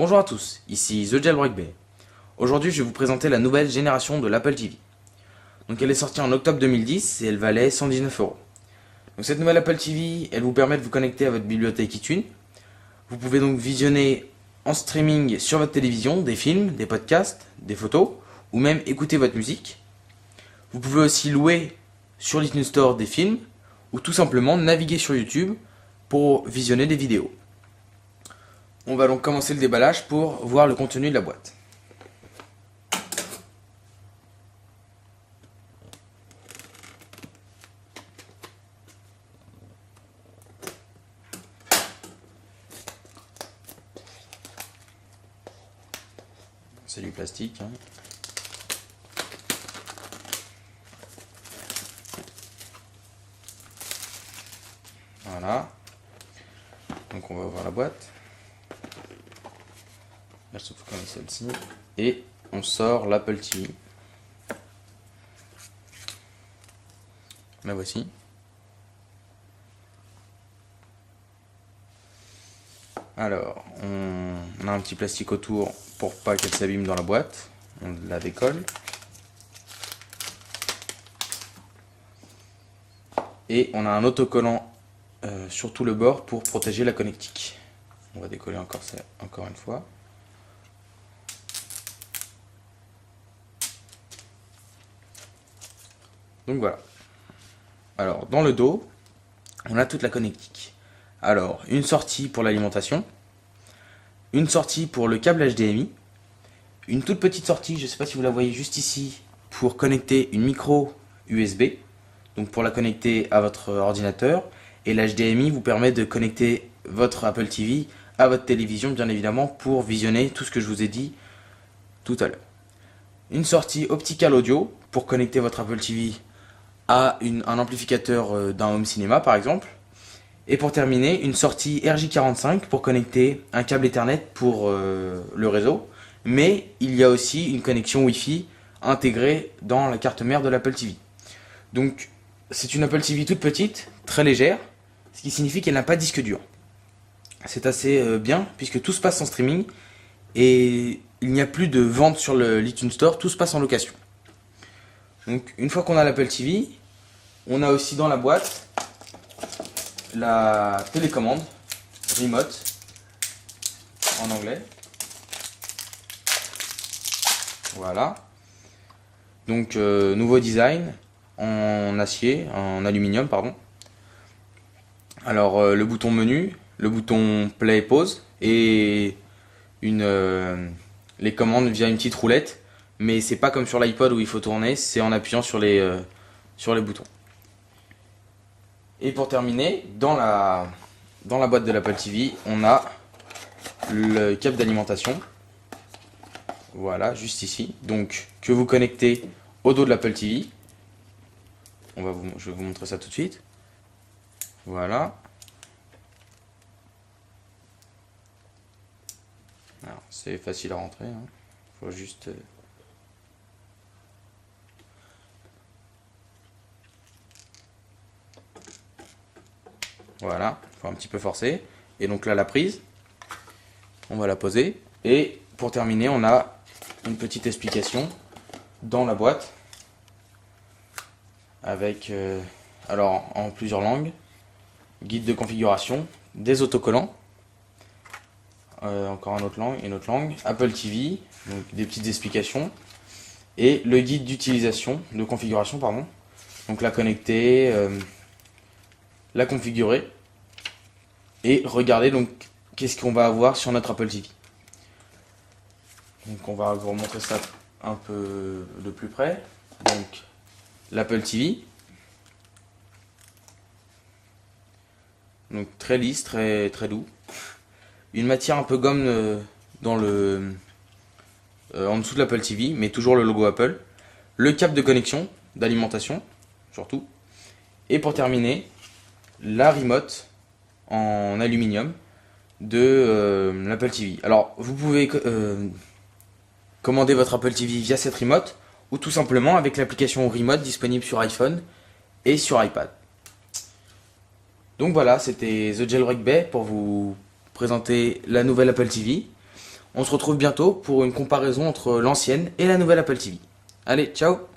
Bonjour à tous, ici The Jailbreak Bay. Aujourd'hui, je vais vous présenter la nouvelle génération de l'Apple TV. Donc, elle est sortie en octobre 2010 et elle valait 119 €. Donc, cette nouvelle Apple TV, elle vous permet de vous connecter à votre bibliothèque iTunes. Vous pouvez donc visionner en streaming sur votre télévision des films, des podcasts, des photos ou même écouter votre musique. Vous pouvez aussi louer sur l'iTunes Store des films ou tout simplement naviguer sur YouTube pour visionner des vidéos. On va donc commencer le déballage pour voir le contenu de la boîte. C'est du plastique. Voilà. Donc on va ouvrir la boîte. Elle se trouve comme celle-ci. Et on sort l'Apple TV. La voici. Alors, on a un petit plastique autour pour pas qu'elle s'abîme dans la boîte. On la décolle. Et on a un autocollant sur tout le bord pour protéger la connectique. On va décoller encore une fois. Donc voilà. Alors, dans le dos, on a toute la connectique. Alors, une sortie pour l'alimentation, une sortie pour le câble HDMI, une toute petite sortie, je ne sais pas si vous la voyez juste ici, pour connecter une micro USB, donc pour la connecter à votre ordinateur, et l'HDMI vous permet de connecter votre Apple TV à votre télévision, bien évidemment, pour visionner tout ce que je vous ai dit tout à l'heure. Une sortie optical audio pour connecter votre Apple TV à un amplificateur d'un home cinéma par exemple. Et pour terminer, une sortie RJ45 pour connecter un câble Ethernet pour le réseau. Mais il y a aussi une connexion Wi-Fi intégrée dans la carte mère de l'Apple TV. Donc c'est une Apple TV toute petite, très légère, ce qui signifie qu'elle n'a pas de disque dur. C'est assez bien puisque tout se passe en streaming et il n'y a plus de vente sur l'iTunes Store, tout se passe en location. Donc une fois qu'on a l'Apple TV, on a aussi dans la boîte la télécommande remote en anglais. Voilà. Donc nouveau design en acier, en aluminium pardon. Alors le bouton menu, le bouton play pause et les commandes via une petite roulette, mais c'est pas comme sur l'iPod où il faut tourner, c'est en appuyant sur les boutons. Et pour terminer, dans la boîte de l'Apple TV, on a le câble d'alimentation. Voilà, juste ici. Donc, que vous connectez au dos de l'Apple TV. Je vais vous montrer ça tout de suite. Voilà. Alors, c'est facile à rentrer. Faut juste... Voilà, il faut un petit peu forcer. Et donc là, la prise, on va la poser. Et pour terminer, on a une petite explication dans la boîte. Avec, alors en plusieurs langues, guide de configuration, des autocollants, encore une autre langue, Apple TV, donc des petites explications. Et le guide d'utilisation, de configuration, pardon. Donc la connecter, la configurer et regarder donc qu'est-ce qu'on va avoir sur notre Apple TV. Donc on va vous remontrer ça un peu de plus près. Donc l'Apple TV, donc très lisse, très doux, une matière un peu gomme dans en dessous de l'Apple TV, mais toujours le logo Apple, le câble de connexion d'alimentation surtout, et pour terminer la remote en aluminium de l'Apple TV. Alors vous pouvez commander votre Apple TV via cette remote ou tout simplement avec l'application Remote disponible sur iPhone et sur iPad. Donc voilà, c'était The Jailbreak Bay pour vous présenter la nouvelle Apple TV. On se retrouve bientôt pour une comparaison entre l'ancienne et la nouvelle Apple TV. Allez, ciao!